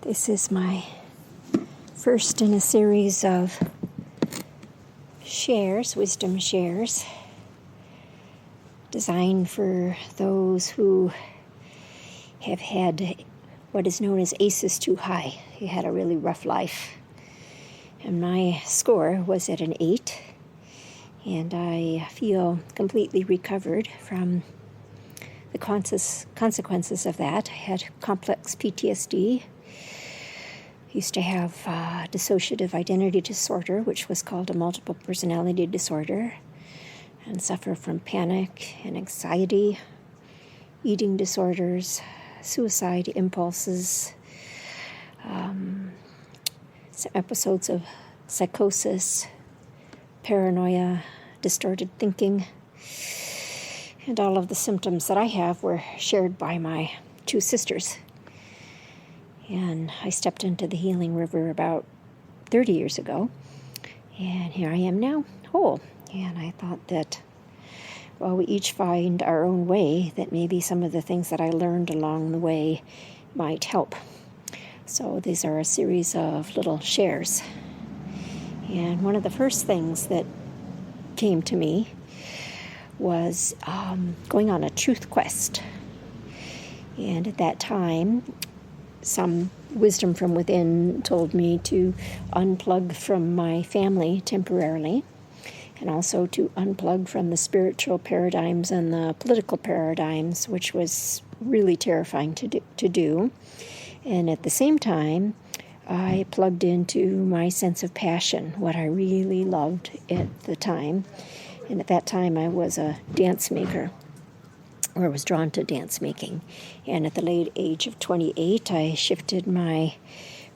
This is my first in a series of shares, wisdom shares, designed for those who have had what is known as ACES too high. He had a really rough life. And my score was at an 8, and I feel completely recovered from the consequences of that. I had complex PTSD. Used to have dissociative identity disorder, which was called a multiple personality disorder, and suffer from panic and anxiety, eating disorders, suicide impulses, some episodes of psychosis, paranoia, distorted thinking, and all of the symptoms that I have were shared by my 2 sisters. And I stepped into the healing river about 30 years ago, and here I am now, whole. And I thought that, well, we each find our own way, that maybe some of the things that I learned along the way might help. So these are a series of little shares. And one of the first things that came to me was going on a truth quest. And at that time, some wisdom from within told me to unplug from my family temporarily, and also to unplug from the spiritual paradigms and the political paradigms, which was really terrifying to do. And at the same time, I plugged into my sense of passion, what I really loved at the time. And at that time, I was a dance maker, or was drawn to dance making. And at the late age of 28, I shifted my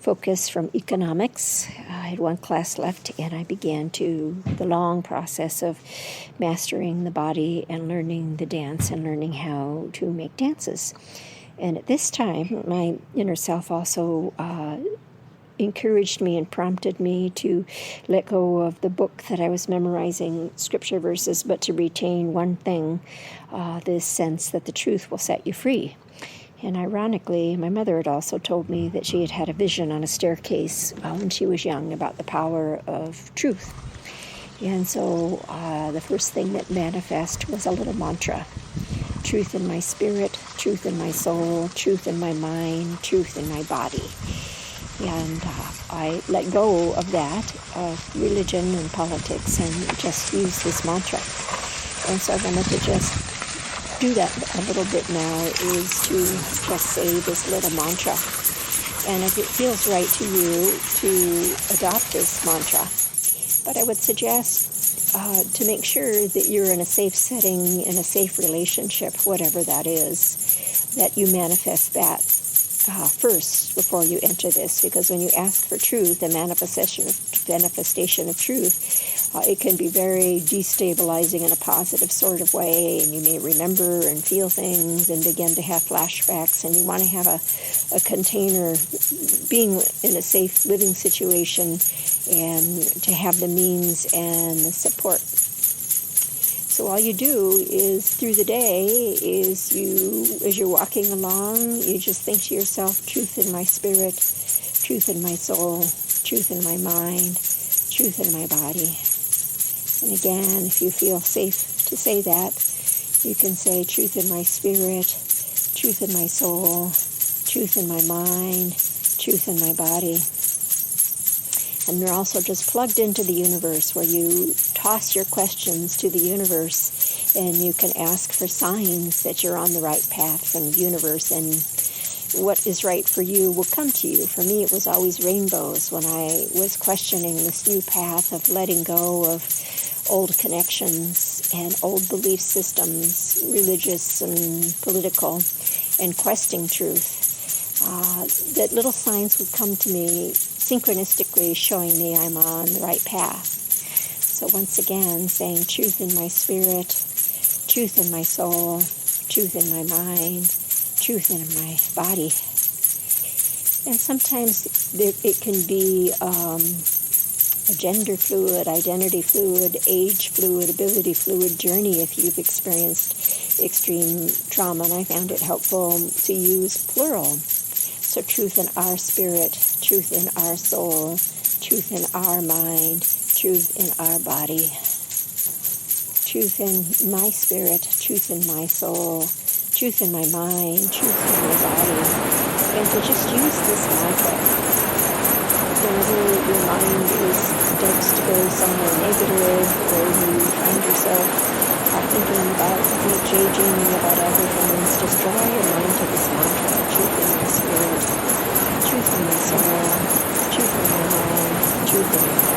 focus from economics. I had 1 class left, and I began the long process of mastering the body and learning the dance and learning how to make dances. And at this time, my inner self also encouraged me and prompted me to let go of the book that I was memorizing scripture verses, but to retain one thing, this sense that the truth will set you free. And ironically, my mother had also told me that she had had a vision on a staircase when she was young about the power of truth. And so the first thing that manifested was a little mantra: truth in my spirit, truth in my soul, truth in my mind, truth in my body. And I let go of that, of religion and politics, and just use this mantra. And so I wanted to just do that a little bit now, is to just say this little mantra. And if it feels right to you, to adopt this mantra. But I would suggest to make sure that you're in a safe setting, in a safe relationship, whatever that is, that you manifest that first before you enter this, because when you ask for truth, the manifestation of truth, it can be very destabilizing in a positive sort of way, and you may remember and feel things and begin to have flashbacks, and you want to have a container, being in a safe living situation, and to have the means and the support. So all you do is, through the day, is as you're walking along, you just think to yourself, truth in my spirit, truth in my soul, truth in my mind, truth in my body. And again, if you feel safe to say that, you can say truth in my spirit, truth in my soul, truth in my mind, truth in my body. And you're also just plugged into the universe, where you toss your questions to the universe, and you can ask for signs that you're on the right path from the universe, and what is right for you will come to you. For me, it was always rainbows when I was questioning this new path of letting go of old connections and old belief systems, religious and political, and questing truth. That little signs would come to me synchronistically, showing me I'm on the right path. So once again, saying truth in my spirit, truth in my soul, truth in my mind, truth in my body. And sometimes it can be a gender fluid, identity fluid, age fluid, ability fluid journey if you've experienced extreme trauma. And I found it helpful to use plural. So truth in our spirit, truth in our soul, truth in our mind, truth in our body, truth in my spirit, truth in my soul, truth in my mind, truth in my body. And to just use this mantra whenever your mind starts to go somewhere negative, or you find yourself thinking about judging about other things, just draw your mind to this mantra: truth in my spirit, truth in my soul, truth in my mind,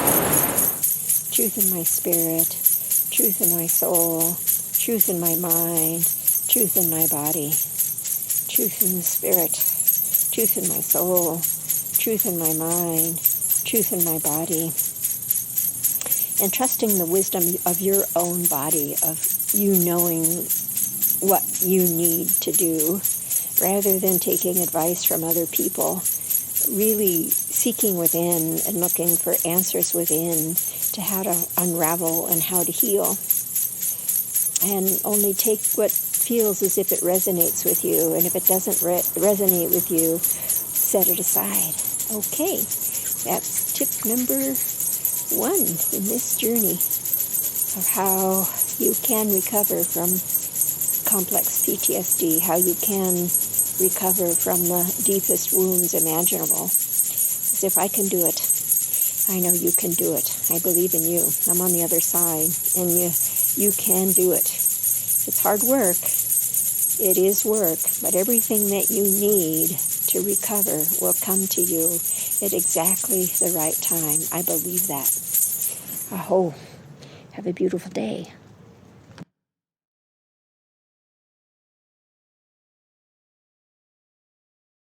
truth in my body, truth in my spirit, truth in my soul, truth in my mind, truth in my body, truth in the spirit, truth in my soul, truth in my mind, truth in my body. And trusting the wisdom of your own body, of you knowing what you need to do, rather than taking advice from other people, really seeking within and looking for answers within to how to unravel and how to heal. And only take what feels as if it resonates with you, and if it doesn't resonate with you, set it aside. Okay, that's tip number 1 in this journey of how you can recover from complex PTSD, how you can recover from the deepest wounds imaginable. As if I can do it, I know you can do it. I believe in you. I'm on the other side, and you can do it. It's hard work. It is work, but everything that you need to recover will come to you at exactly the right time. I believe that. Aho. Have a beautiful day.